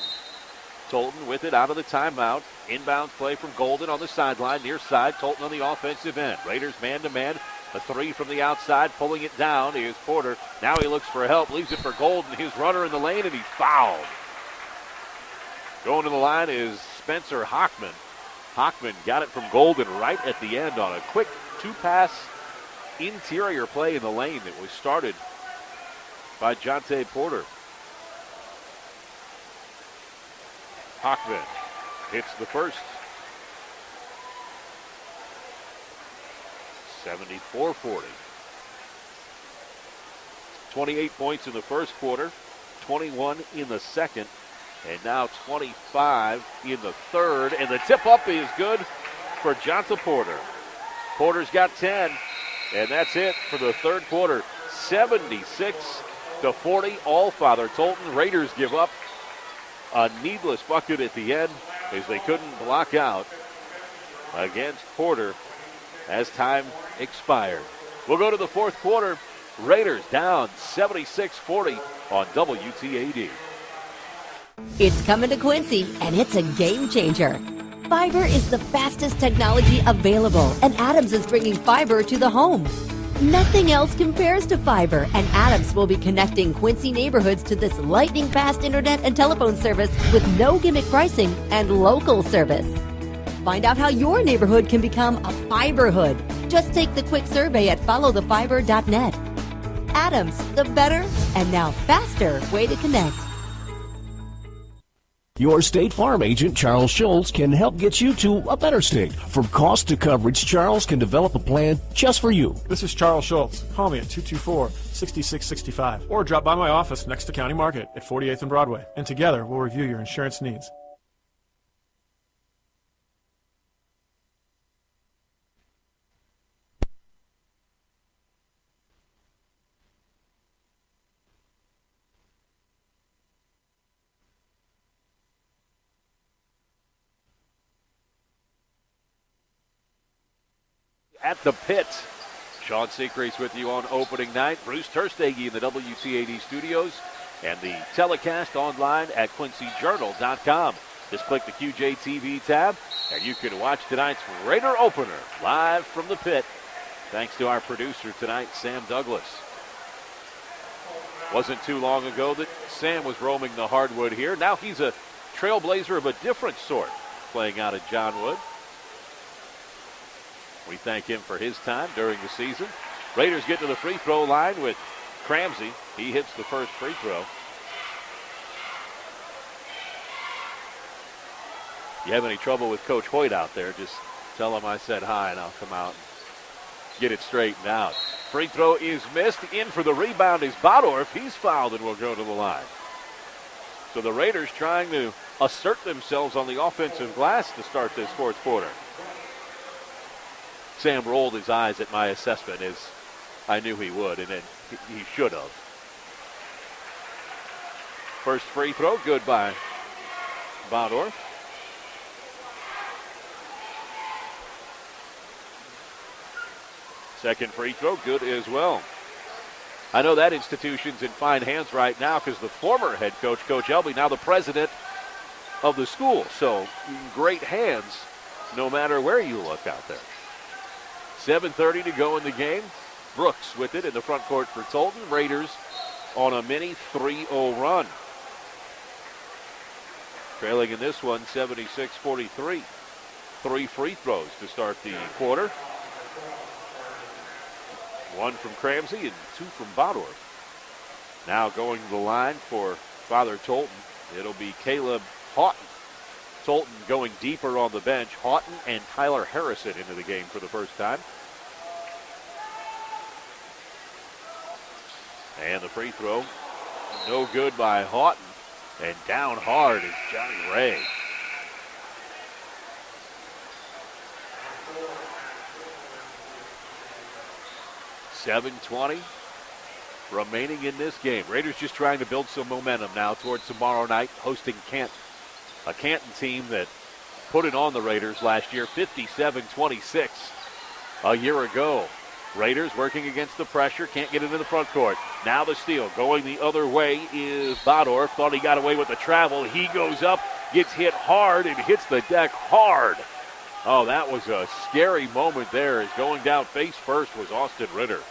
Tolton with it out of the timeout. Inbound play from Golden on the sideline, near side. Tolton on the offensive end. Raiders man-to-man. A three from the outside, pulling it down is Porter. Now he looks for help, leaves it for Golden. His runner in the lane, and he's fouled. Going to the line is Spencer Hockman. Hockman got it from Golden right at the end on a quick two-pass interior play in the lane that was started by Jonte Porter. Hockman hits the first. 74-40. 28 points in the first quarter, 21 in the second, and now 25 in the third. And the tip-up is good for Jonte Porter. Porter's got 10, and that's it for the third quarter. 76-40, all Father Tolton. Raiders give up a needless bucket at the end as they couldn't block out against Porter as time expired. We'll go to the fourth quarter. Raiders down 76-40 on WTAD. It's coming to Quincy, and it's a game changer. Fiber is the fastest technology available, and Adams is bringing fiber to the home. Nothing else compares to fiber, and Adams will be connecting Quincy neighborhoods to this lightning-fast internet and telephone service with no gimmick pricing and local service. Find out how your neighborhood can become a fiberhood. Just take the quick survey at followthefiber.net. Adams, the better and now faster way to connect. Your State Farm agent, Charles Schultz, can help get you to a better state. From cost to coverage, Charles can develop a plan just for you. This is Charles Schultz. Call me at 224-6665 or drop by my office next to County Market at 48th and Broadway, and together we'll review your insurance needs. At the pit, Sean Secrease with you on opening night. Bruce Terstege in the WTAD studios and the telecast online at QuincyJournal.com. Just click the QJ TV tab and you can watch tonight's Raider opener live from the pit Thanks to our producer tonight, Sam Douglas. Wasn't too long ago that Sam was roaming the hardwood here. Now he's a trailblazer of a different sort, playing out at Johnwood. We thank him for his time during the season. Raiders get to the free throw line with Cramsey. He hits the first free throw. You have any trouble with Coach Hoyt out there, just tell him I said hi and I'll come out and get it straightened out. Free throw is missed. In for the rebound is Bodorf. He's fouled and will go to the line. So the Raiders trying to assert themselves on the offensive glass to start this fourth quarter. Sam rolled his eyes at my assessment, as I knew he would, and then he should have. First free throw, good by Bodorf. Second free throw, good as well. I know that institution's in fine hands right now because the former head coach, Coach Elby, now the president of the school. So great hands no matter where you look out there. 7:30 to go in the game. Brooks with it in the front court for Tolton. Raiders on a mini 3-0 run. Trailing in this one, 76-43. 3 free throws to start the quarter. 1 from Cramsey and 2 from Bodorf. Now going to the line for Father Tolton, it'll be Caleb Houghton. Tolton going deeper on the bench. Houghton and Tyler Harrison into the game for the first time. And the free throw, no good by Houghton. And down hard is Johnny Ray. .7:20 remaining in this game. Raiders just trying to build some momentum now towards tomorrow night, hosting Canton. A Canton team that put it on the Raiders last year, 57-26 a year ago. Raiders working against the pressure, can't get into the front court. Now the steal going the other way is Bodorf. Thought he got away with the travel. He goes up, gets hit hard, and hits the deck hard. Oh, that was a scary moment there, as going down face first was Austin Ritter.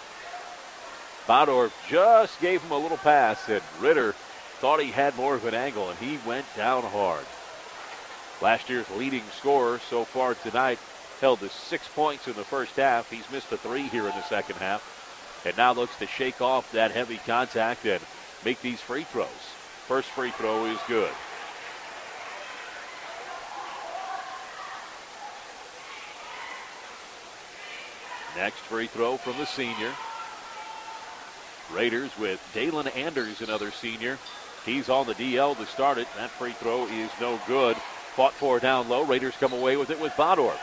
Bodorf just gave him a little pass, and Ritter thought he had more of an angle, and he went down hard. Last year's leading scorer so far tonight held to 6 points in the first half. He's missed a 3 here in the second half, and now looks to shake off that heavy contact and make these free throws. First free throw is good. Next free throw from the senior. Raiders with Dalen Anders, another senior. He's on the DL to start it. That free throw is no good. Fought for down low. Raiders come away with it with Bodorf.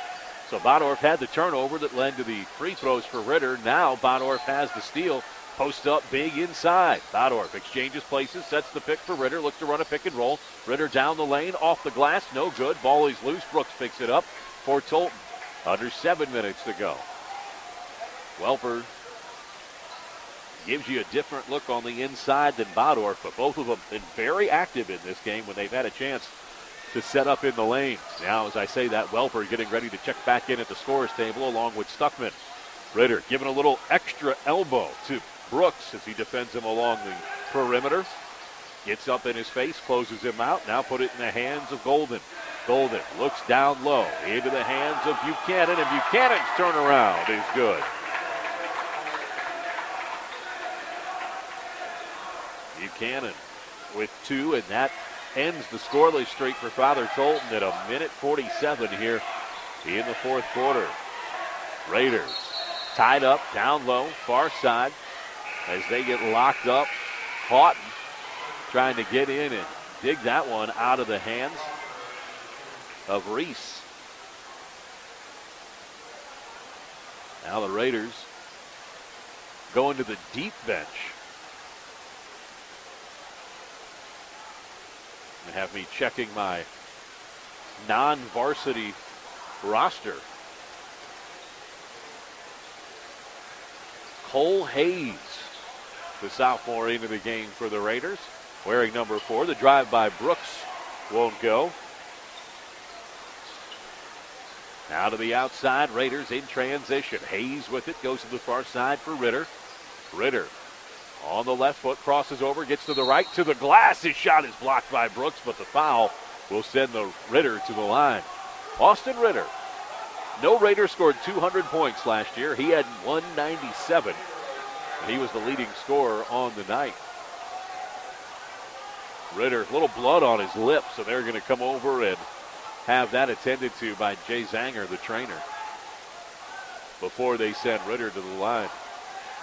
So Bodorf had the turnover that led to the free throws for Ritter. Now Bodorf has the steal. Post up big inside. Bodorf exchanges places, sets the pick for Ritter. Looks to run a pick and roll. Ritter down the lane, off the glass, no good. Ball is loose. Brooks picks it up for Tolton. Under 7 minutes to go. Welper gives you a different look on the inside than Bodorf, but both of them been very active in this game when they've had a chance to set up in the lanes. Now, as I say that, Welper getting ready to check back in at the scorer's table along with Stuckman. Ritter giving a little extra elbow to Brooks as he defends him along the perimeter. Gets up in his face, closes him out. Now put it in the hands of Golden. Golden looks down low into the hands of Buchanan, and Buchanan's turnaround is good. Buchanan with 2, and that ends the scoreless streak for Father Tolton at 1:47 here in the fourth quarter. Raiders tied up down low, far side, as they get locked up. Houghton trying to get in and dig that one out of the hands of Reese. Now the Raiders going to the deep bench. And have me checking my non-varsity roster. Cole Hayes, the sophomore, into the game for the Raiders, wearing number 4. The drive by Brooks won't go. Now to the outside, Raiders in transition. Hayes with it, goes to the far side for Ritter. Ritter on the left foot, crosses over, gets to the right, to the glass. His shot is blocked by Brooks, but the foul will send the Ritter to the line. Austin Ritter. No Raider scored 200 points last year. He had 197, and he was the leading scorer on the night. Ritter, a little blood on his lip, so they're going to come over and have that attended to by Jay Zanger, the trainer, before they send Ritter to the line.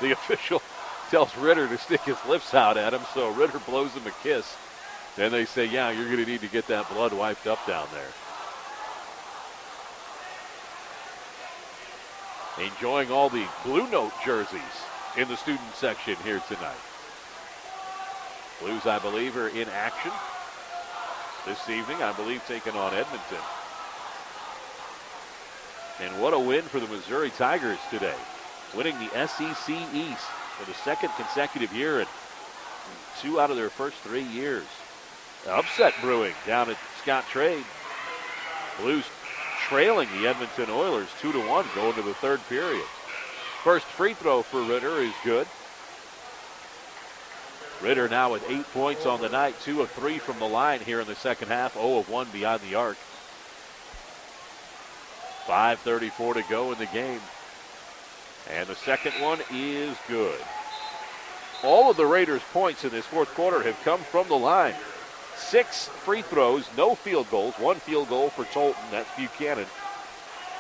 The official tells Ritter to stick his lips out at him, so Ritter blows him a kiss. Then they say, yeah, you're going to need to get that blood wiped up down there. Enjoying all the Blue Note jerseys in the student section here tonight. Blues, I believe, are in action this evening, I believe, taking on Edmonton. And what a win for the Missouri Tigers today, winning the SEC East for the second consecutive year and 2 out of their first 3 years. Upset brewing down at Scott Trade. Blues trailing the Edmonton Oilers 2-1 going to the third period. First free throw for Ritter is good. Ritter now with 8 points on the night, 2 of 3 from the line here in the second half, 0 of 1 beyond the arc. 5:34 to go in the game. And the second one is good. All of the Raiders' points in this fourth quarter have come from the line. 6 free throws, no field goals, 1 field goal for Tolton, that's Buchanan.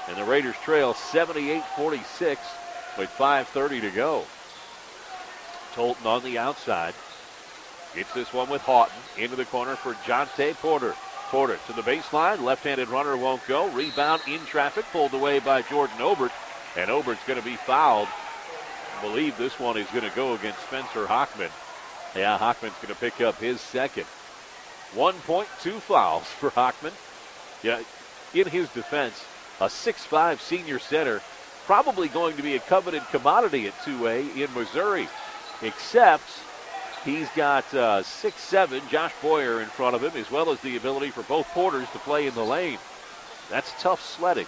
And the Raiders trail 78-46 with 5:30 to go. Tolton on the outside. Gets this one with Houghton. Into the corner for Jonte Porter. Porter to the baseline. Left-handed runner won't go. Rebound in traffic. Pulled away by Jordan Obert. And Obert's going to be fouled. I believe this one is going to go against Spencer Hockman. Yeah, Hockman's going to pick up his second. 1.2 fouls for Hockman. Yeah, in his defense, a 6'5 senior center, probably going to be a coveted commodity at 2A in Missouri. Except he's got 6'7 Josh Boyer in front of him, as well as the ability for both Porters to play in the lane. That's tough sledding.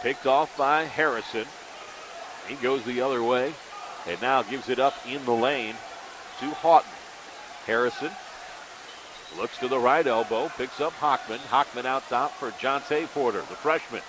Picked off by Harrison. He goes the other way and now gives it up in the lane to Houghton. Harrison looks to the right elbow, picks up Hockman. Hockman out top for Jonte Porter, the freshman.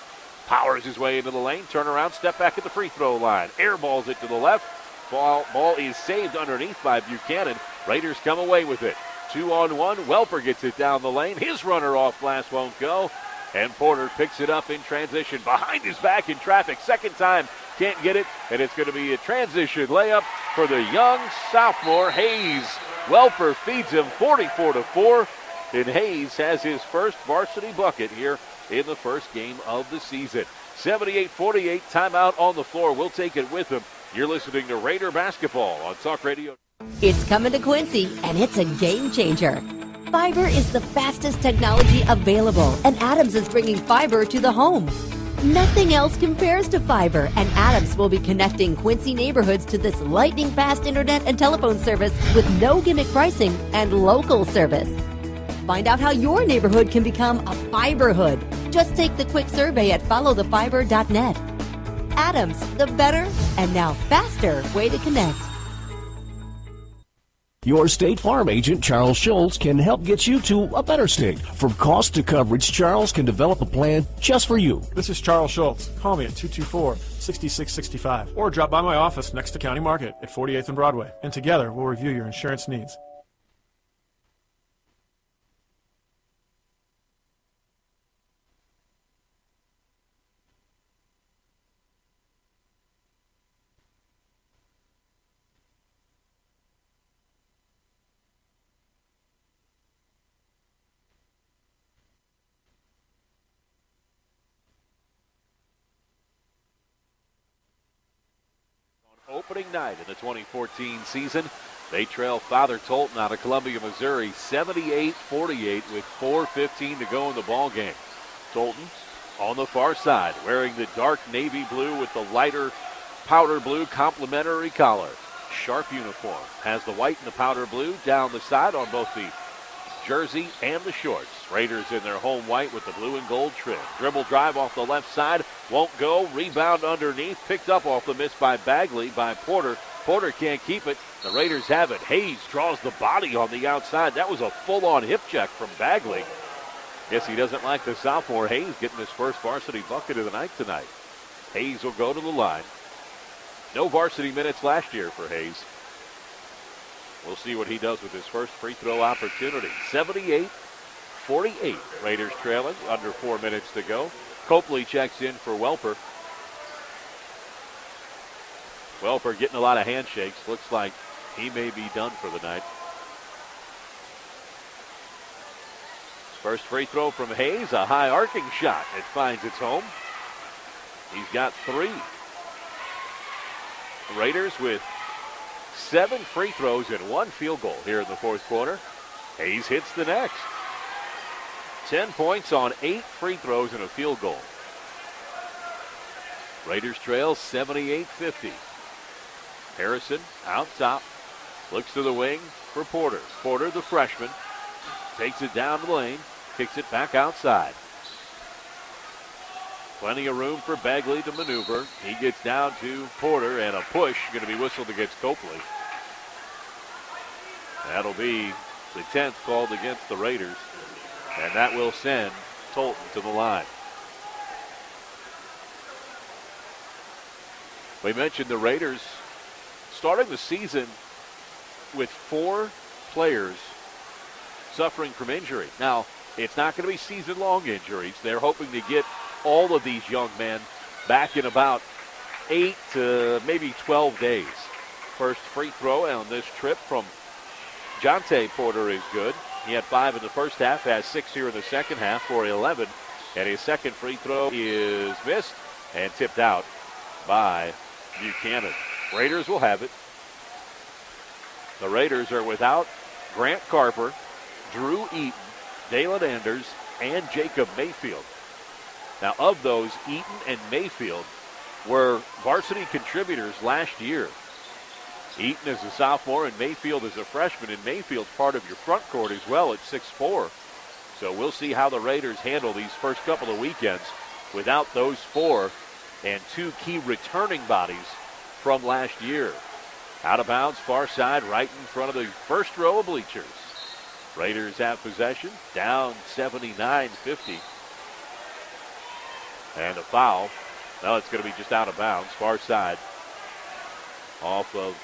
Powers his way into the lane, turn around, step back at the free throw line. Airballs it to the left. Ball is saved underneath by Buchanan. Raiders come away with it. 2-on-1. Welper gets it down the lane. His runner off glass won't go. And Porter picks it up in transition. Behind his back in traffic. Second time, can't get it. And it's going to be a transition layup for the young sophomore, Hayes. Welper feeds him 44-4. And Hayes has his first varsity bucket here in the first game of the season. 78-48, timeout on the floor. We'll take it with him. You're listening to Raider Basketball on Talk Radio. It's coming to Quincy, and it's a game changer. Fiber is the fastest technology available, and Adams is bringing fiber to the home. Nothing else compares to fiber, and Adams will be connecting Quincy neighborhoods to this lightning-fast internet and telephone service with no gimmick pricing and local service. Find out how your neighborhood can become a fiberhood. Just take the quick survey at followthefiber.net. Adams, the better and now faster way to connect. Your State Farm agent, Charles Schultz, can help get you to a better state. From cost to coverage, Charles can develop a plan just for you. This is Charles Schultz. Call me at 224-6665 or drop by my office next to County Market at 48th and Broadway. And together we'll review your insurance needs. Opening night in the 2014 season, they trail Father Tolton out of Columbia, Missouri, 78-48 with 4:15 to go in the ball game. Tolton on the far side, wearing the dark navy blue with the lighter powder blue complementary collar. Sharp uniform. Has the white and the powder blue down the side on both the jersey and the shorts. Raiders in their home white with the blue and gold trim. Dribble drive off the left side. Won't go. Rebound underneath. Picked up off the miss by Bagley, by Porter. Porter can't keep it. The Raiders have it. Hayes draws the body on the outside. That was a full-on hip check from Bagley. Guess he doesn't like the sophomore Hayes getting his first varsity bucket of the night tonight. Hayes will go to the line. No varsity minutes last year for Hayes. We'll see what he does with his first free throw opportunity. 78-48. Raiders trailing. Under 4 minutes to go. Copley checks in for Welper. Welper getting a lot of handshakes. Looks like he may be done for the night. First free throw from Hayes. A high arcing shot. It finds its home. He's got 3. Raiders with 7 free throws and 1 field goal here in the fourth quarter. Hayes hits the next. 10 points on 8 free throws and a field goal. Raiders trail 78-50. Harrison out top. Looks to the wing for Porter. Porter, the freshman, takes it down the lane. Kicks it back outside. Plenty of room for Bagley to maneuver. He gets down to Porter, and a push going to be whistled against Copley. That'll be the 10th called against the Raiders, and that will send Tolton to the line. We mentioned the Raiders starting the season with 4 players suffering from injury. Now, it's not going to be season-long injuries. They're hoping to get all of these young men back in about 8 to maybe 12 days. First free throw on this trip from Jonte Porter is good. He had 5 in the first half, has 6 here in the second half for 11. And his second free throw is missed and tipped out by Buchanan. Raiders will have it. The Raiders are without Grant Carper, Drew Eaton, Dalen Anders, and Jacob Mayfield. Now, of those, Eaton and Mayfield were varsity contributors last year. Eaton is a sophomore and Mayfield is a freshman, and Mayfield's part of your front court as well at 6'4". So we'll see how the Raiders handle these first couple of weekends without those 4 and 2 key returning bodies from last year. Out of bounds, far side, right in front of the first row of bleachers. Raiders have possession, down 79-50. And a foul. Now it's going to be just out of bounds, far side, off of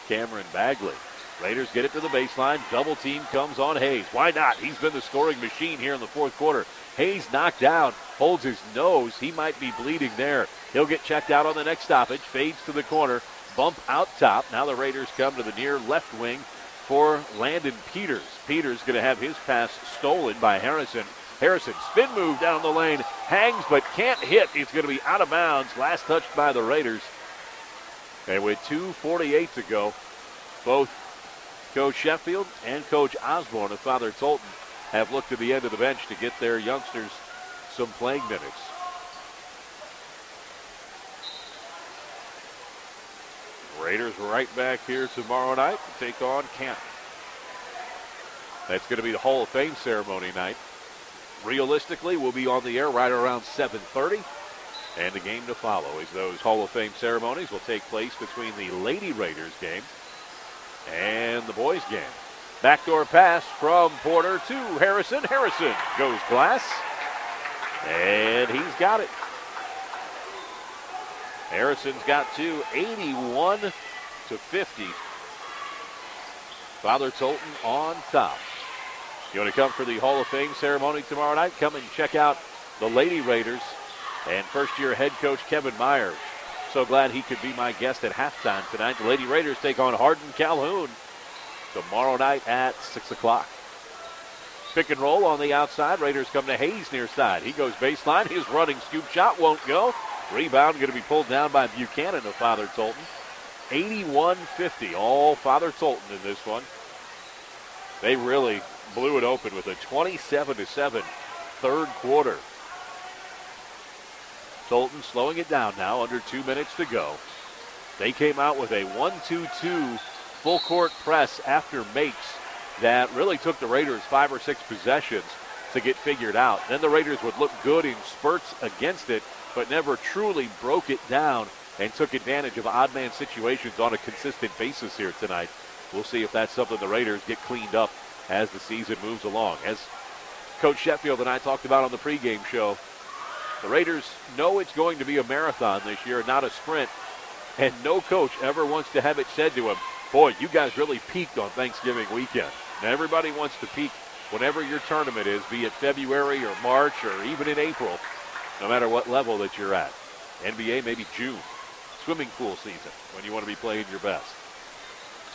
Cameron Bagley. Raiders get it to the baseline. Double team comes on Hayes. Why not? He's been the scoring machine here in the fourth quarter. Hayes knocked down, holds his nose. He might be bleeding there. He'll get checked out on the next stoppage. Fades to the corner. Bump out top. Now the Raiders come to the near left wing for Landon Peters. Peters going to have his pass stolen by Harrison. Harrison, spin move down the lane. Hangs but can't hit. It's going to be out of bounds. Last touched by the Raiders. And with 2:48 to go, both Coach Sheffield and Coach Osborne of Father Tolton have looked to the end of the bench to get their youngsters some playing minutes. Raiders right back here tomorrow night to take on Canton. That's going to be the Hall of Fame ceremony night. Realistically, we'll be on the air right around 7:30. And the game to follow as those Hall of Fame ceremonies will take place between the Lady Raiders game and the boys game. Backdoor pass from Porter to Harrison. Harrison goes glass, and he's got it. Harrison's got 2, 81-50. Father Tolton on top. You want to come for the Hall of Fame ceremony tomorrow night? Come and check out the Lady Raiders and first-year head coach Kevin Meyer. So glad he could be my guest at halftime tonight. The Lady Raiders take on Hardin Calhoun tomorrow night at 6 o'clock. Pick and roll on the outside. Raiders come to Hayes near side. He goes baseline. His running scoop shot won't go. Rebound going to be pulled down by Buchanan of Father Tolton. 81-50. All Father Tolton in this one. They really blew it open with a 27-7 third quarter. Tolton slowing it down now, under 2 minutes to go. They came out with a 1-2-2 full court press after makes that really took the Raiders 5 or 6 possessions to get figured out. Then the Raiders would look good in spurts against it, but never truly broke it down and took advantage of odd man situations on a consistent basis here tonight. We'll see if that's something the Raiders get cleaned up as the season moves along. As Coach Sheffield and I talked about on the pregame show, the Raiders know it's going to be a marathon this year, not a sprint, and no coach ever wants to have it said to him, boy, you guys really peaked on Thanksgiving weekend. And everybody wants to peak whenever your tournament is, be it February or March or even in April, no matter what level that you're at. NBA, maybe June. Swimming pool season when you want to be playing your best.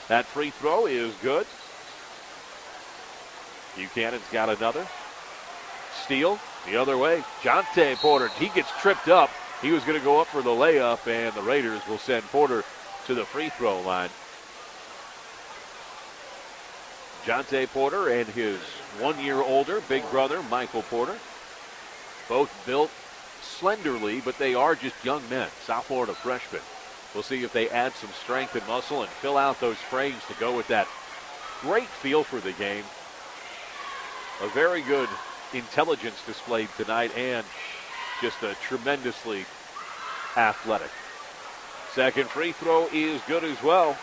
That free throw is good. Buchanan's got another. Steal the other way. Jonte Porter, he gets tripped up. He was going to go up for the layup, and the Raiders will send Porter to the free throw line. Jonte Porter and his 1 year older big brother, Michael Porter, both built slenderly, but they are just young men, South Florida freshmen. We'll see if they add some strength and muscle and fill out those frames to go with that great feel for the game. A very good intelligence displayed tonight and just a tremendously athletic. Second free throw is good as well.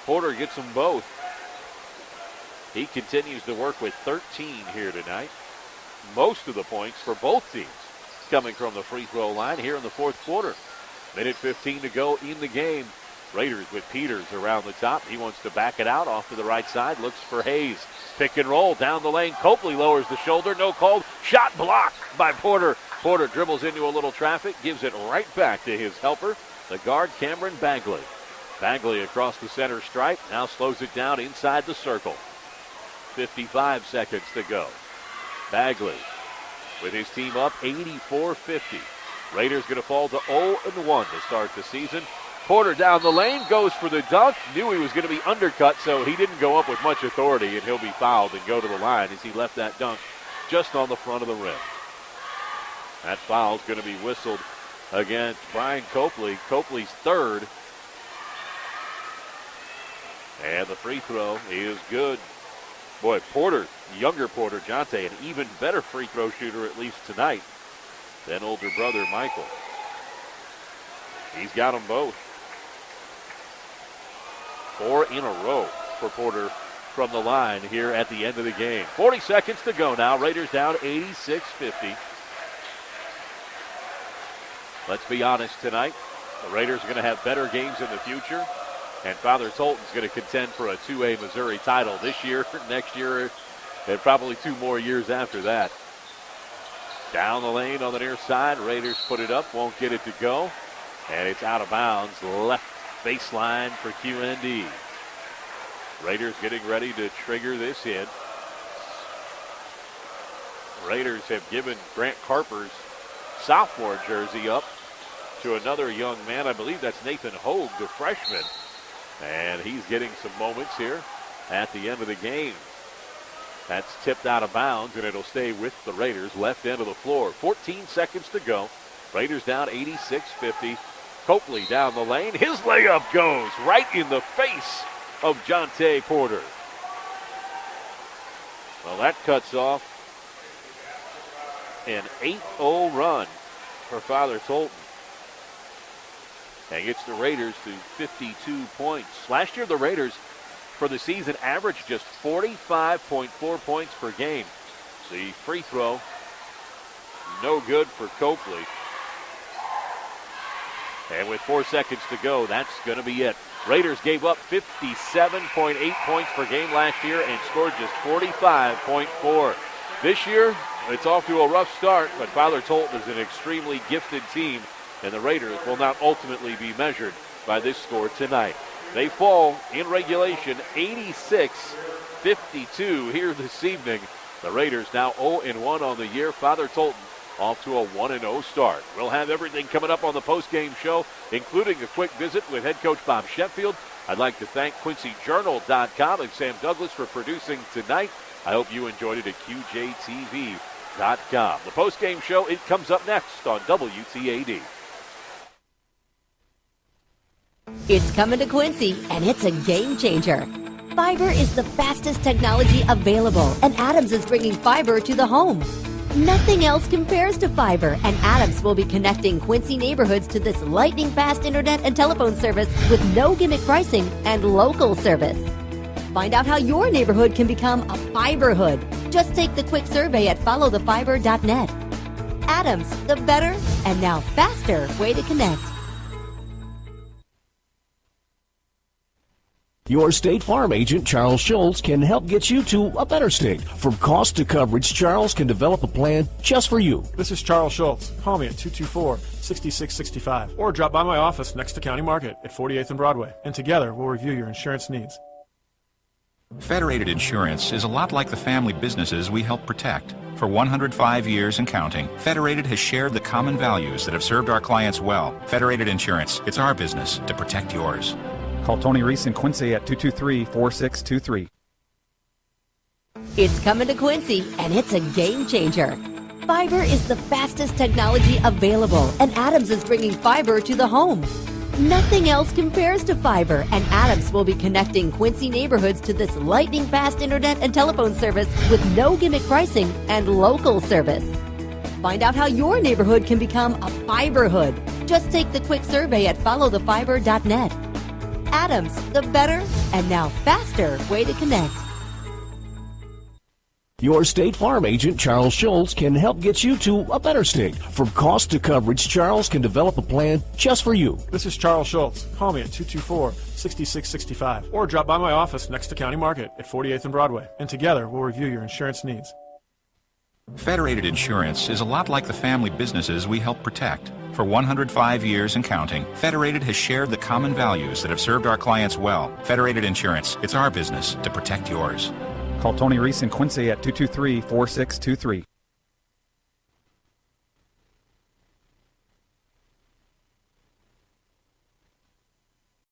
Porter gets them both. He continues to work with 13 here tonight. Most of the points for both teams coming from the free throw line here in the fourth quarter. Minute 15 to go in the game. Raiders with Peters around the top. He wants to back it out off to the right side. Looks for Hayes. Pick and roll down the lane. Copley lowers the shoulder. No call. Shot blocked by Porter. Porter dribbles into a little traffic. Gives it right back to his helper, the guard Cameron Bagley. Bagley across the center stripe. Now slows it down inside the circle. 55 seconds to go. Bagley with his team up 84-50. Raiders going to fall to 0-1 to start the season. Porter down the lane, goes for the dunk. Knew he was going to be undercut, so he didn't go up with much authority, and he'll be fouled and go to the line as he left that dunk just on the front of the rim. That foul's going to be whistled against Brian Copley. Copley's third. And the free throw is good. Boy, Porter, younger Porter, Jonte, an even better free throw shooter, at least tonight, than older brother Michael. He's got them both. 4 in a row for Porter from the line here at the end of the game. 40 seconds to go now. Raiders down 86-50. Let's be honest tonight. The Raiders are going to have better games in the future. And Father Tolton's going to contend for a 2A Missouri title this year, next year, and probably 2 more years after that. Down the lane on the near side. Raiders put it up, won't get it to go. And it's out of bounds, left baseline for QND. Raiders getting ready to trigger this in. Raiders have given Grant Carper's sophomore jersey up to another young man. I believe that's Nathan Hogue, the freshman. And he's getting some moments here at the end of the game. That's tipped out of bounds, and it'll stay with the Raiders, left end of the floor. 14 seconds to go. Raiders down 86-50. Copley down the lane. His layup goes right in the face of Jonte Porter. Well, that cuts off an 8-0 run for Father Tolton. And gets the Raiders to 52 points. Last year, the Raiders, for the season, averaged just 45.4 points per game. The free throw, no good for Copley. And with 4 seconds to go, that's going to be it. Raiders gave up 57.8 points per game last year and scored just 45.4. This year, it's off to a rough start, but Father Tolton is an extremely gifted team, and the Raiders will not ultimately be measured by this score tonight. They fall in regulation 86-52 here this evening. The Raiders now 0-1 on the year. Father Tolton off to a 1-0 start. We'll have everything coming up on the postgame show, including a quick visit with head coach Bob Sheffield. I'd like to thank QuincyJournal.com and Sam Douglas for producing tonight. I hope you enjoyed it at QJTV.com. The postgame show, it comes up next on WTAD. It's coming to Quincy, and it's a game changer. Fiber is the fastest technology available, and Adams is bringing fiber to the home. Nothing else compares to fiber, and Adams will be connecting Quincy neighborhoods to this lightning-fast internet and telephone service with no gimmick pricing and local service. Find out how your neighborhood can become a fiberhood. Just take the quick survey at followthefiber.net. Adams, the better and now faster way to connect. Your State Farm agent, Charles Schultz, can help get you to a better state. From cost to coverage, Charles can develop a plan just for you. This is Charles Schultz. Call me at 224-6665 or drop by my office next to County Market at 48th and Broadway, and together we'll review your insurance needs. Federated Insurance is a lot like the family businesses we help protect. For 105 years and counting, Federated has shared the common values that have served our clients well. Federated Insurance, it's our business to protect yours. Call Tony Reese in Quincy at 223-4623. It's coming to Quincy, and it's a game changer. Fiber is the fastest technology available, and Adams is bringing fiber to the home. Nothing else compares to fiber, and Adams will be connecting Quincy neighborhoods to this lightning-fast internet and telephone service with no gimmick pricing and local service. Find out how your neighborhood can become a fiberhood. Just take the quick survey at followthefiber.net. Adams, the better and now faster way to connect. Your State Farm agent, Charles Schultz, can help get you to a better state. From cost to coverage, Charles can develop a plan just for you. This is Charles Schultz. Call me at 224-6665 or drop by my office next to County Market at 48th and Broadway, and together we'll review your insurance needs. Federated Insurance is a lot like the family businesses we help protect. For 105 years and counting, Federated has shared the common values that have served our clients well. Federated Insurance, it's our business to protect yours. Call Tony Reese in Quincy at 223-4623.